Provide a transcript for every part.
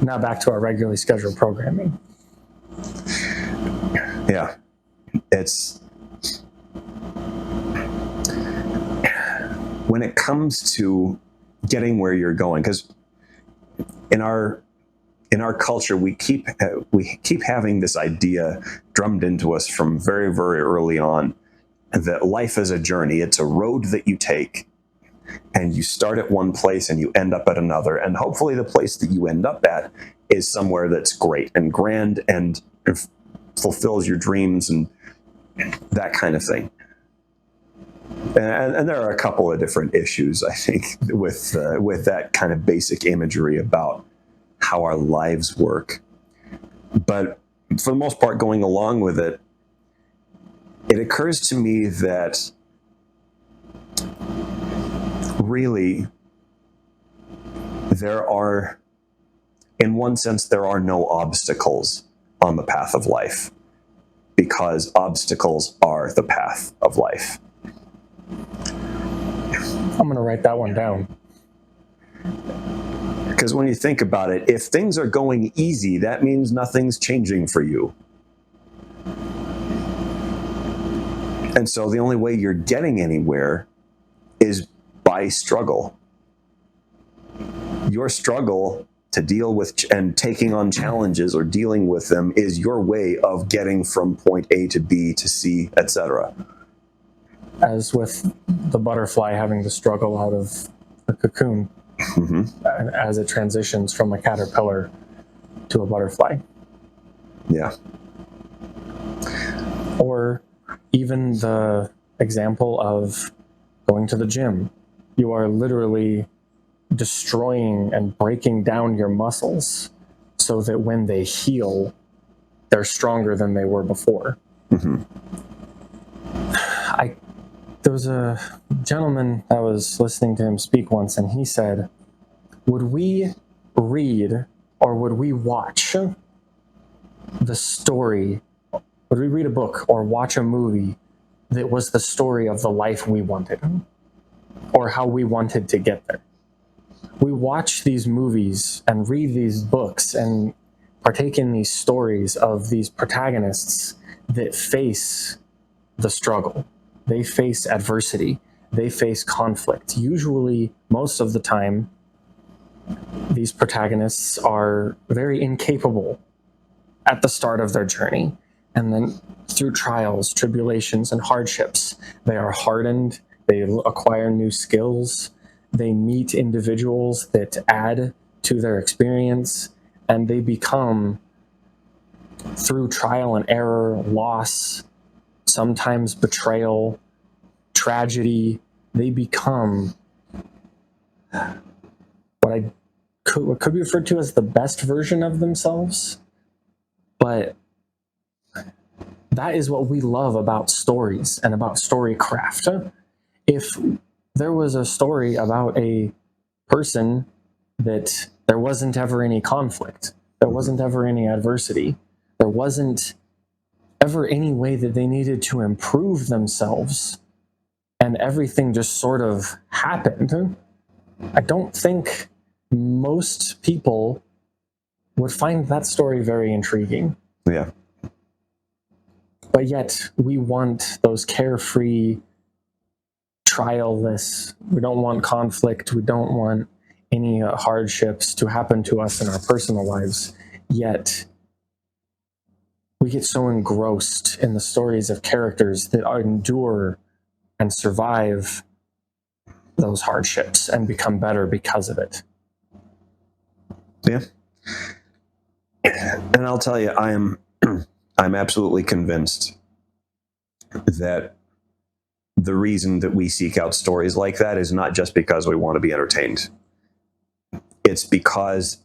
Now back to our regularly scheduled programming. Yeah. It's when it comes to getting where you're going, because in our culture, we keep having this idea drummed into us from very, very early on that life is a journey. It's a road that you take, and you start at one place and you end up at another. And hopefully the place that you end up at is somewhere that's great and grand and fulfills your dreams and that kind of thing. And there are a couple of different issues, I think, with that kind of basic imagery about how our lives work. But for the most part, going along with it, it occurs to me that really in one sense, there are no obstacles on the path of life, because obstacles are the path of life. I'm going to write that one down. Because when you think about it, if things are going easy, that means nothing's changing for you. And so the only way you're getting anywhere is by struggle. Your struggle to deal with and taking on challenges or dealing with them is your way of getting from point A to B to C, etc. As with the butterfly having to struggle out of the cocoon, as it transitions from a caterpillar to a butterfly. Yeah. Or even the example of going to the gym. You are literally destroying and breaking down your muscles so that when they heal, they're stronger than they were before. There was a gentleman I was listening to him speak once, and he said, would we read or would we watch the story? Would we read a book or watch a movie that was the story of the life we wanted or how we wanted to get there? We watch these movies and read these books and partake in these stories of these protagonists that face the struggle. They face adversity. They face conflict. Usually, most of the time, these protagonists are very incapable at the start of their journey. And then through trials, tribulations, and hardships, they are hardened. They acquire new skills. They meet individuals that add to their experience. And they become, through trial and error, loss, sometimes betrayal, tragedy, they become what could be referred to as the best version of themselves. But that is what we love about stories and about storycraft. If there was a story about a person that there wasn't ever any conflict, there wasn't ever any adversity, there wasn't ever any way that they needed to improve themselves, and everything just sort of happened, I don't think most people would find that story very intriguing. Yeah. But yet we want those carefree, trialless, we don't want conflict, we don't want any hardships to happen to us in our personal lives, yet we get so engrossed in the stories of characters that endure and survive those hardships and become better because of it. Yeah. And I'll tell you, I'm absolutely convinced that the reason that we seek out stories like that is not just because we want to be entertained. It's because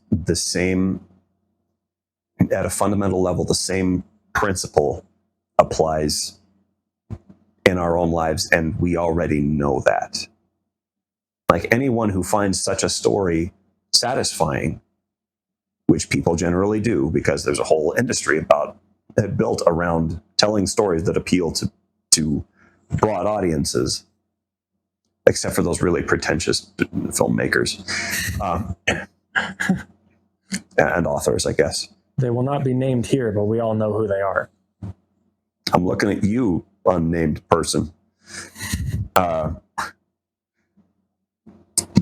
at a fundamental level, the same principle applies in our own lives, and we already know that. Like, anyone who finds such a story satisfying, which people generally do because there's a whole industry built around telling stories that appeal to broad audiences, except for those really pretentious filmmakers. and authors, I guess. They will not be named here, but we all know who they are. I'm looking at you, unnamed person. The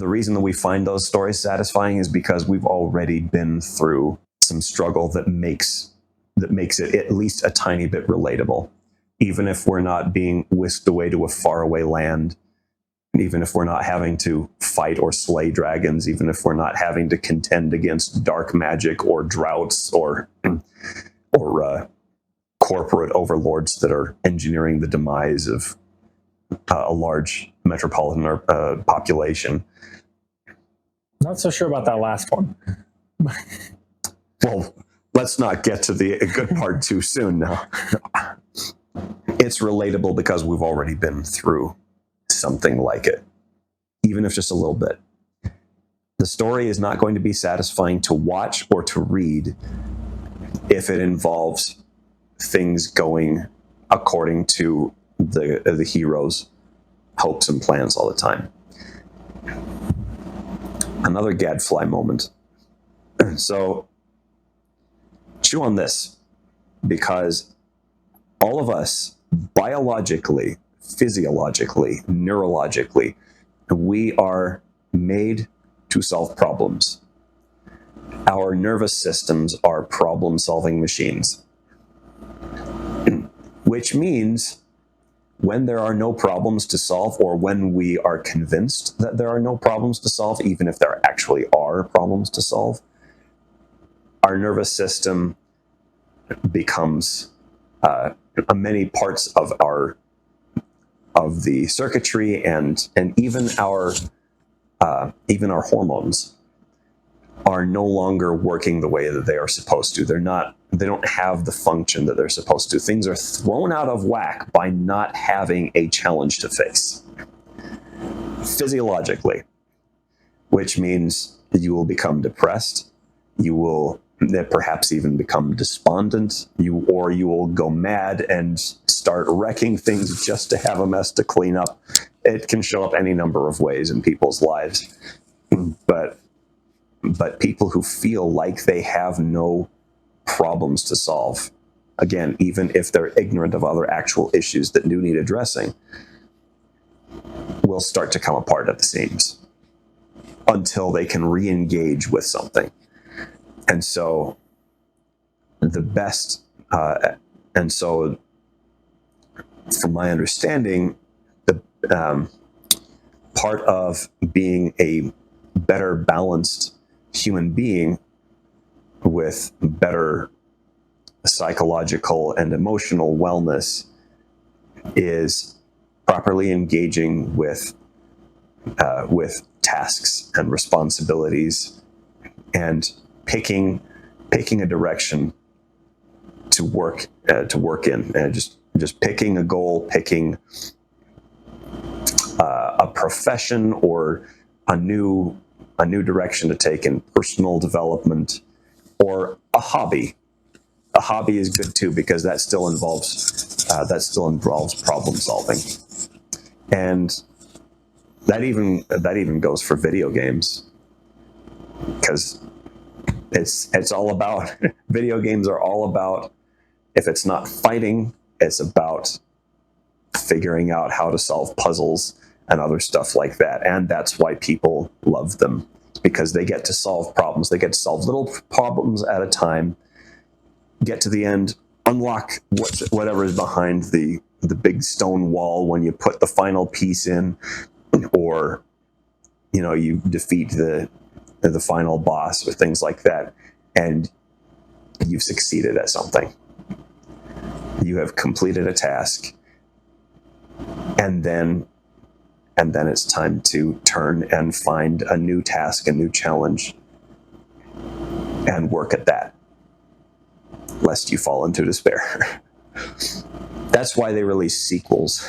reason that we find those stories satisfying is because we've already been through some struggle that makes it at least a tiny bit relatable. Even if we're not being whisked away to a faraway land, even if we're not having to fight or slay dragons, even if we're not having to contend against dark magic or droughts or corporate overlords that are engineering the demise of a large metropolitan population. Not so sure about that last one. Well, let's not get to the good part too soon now. It's relatable because we've already been through something like it, even if just a little bit. The story is not going to be satisfying to watch or to read if it involves things going according to the hero's hopes and plans all the time. Another gadfly moment. So, chew on this, because all of us, biologically, physiologically, neurologically, we are made to solve problems. Our nervous systems are problem-solving machines, which means when there are no problems to solve, or when we are convinced that there are no problems to solve, even if there actually are problems to solve, our nervous system becomes many parts of the circuitry and even our hormones are no longer working the way that they are supposed to. They don't have the function that they're supposed to. Things are thrown out of whack by not having a challenge to face. Physiologically, which means that you will become depressed, you will perhaps even become despondent, you will go mad and start wrecking things just to have a mess to clean up. It can show up any number of ways in people's lives. But people who feel like they have no problems to solve, again, even if they're ignorant of other actual issues that do need addressing, will start to come apart at the seams until they can re-engage with something. And so from my understanding, the part of being a better balanced human being with better psychological and emotional wellness is properly engaging with tasks and responsibilities, and picking a direction to work in, and just picking a goal, picking a profession or a new direction to take in personal development, or a hobby. A hobby is good too, because that still involves problem solving, and that even goes for video games, because it's all about video games are all about, if it's not fighting, it's about figuring out how to solve puzzles and other stuff like that. And that's why people love them, because they get to solve problems. They get to solve little problems at a time, get to the end, unlock whatever is behind the big stone wall when you put the final piece in, or you defeat the final boss or things like that, and you've succeeded at something. You have completed a task, and then it's time to turn and find a new task, a new challenge, and work at that, lest you fall into despair. That's why they release sequels.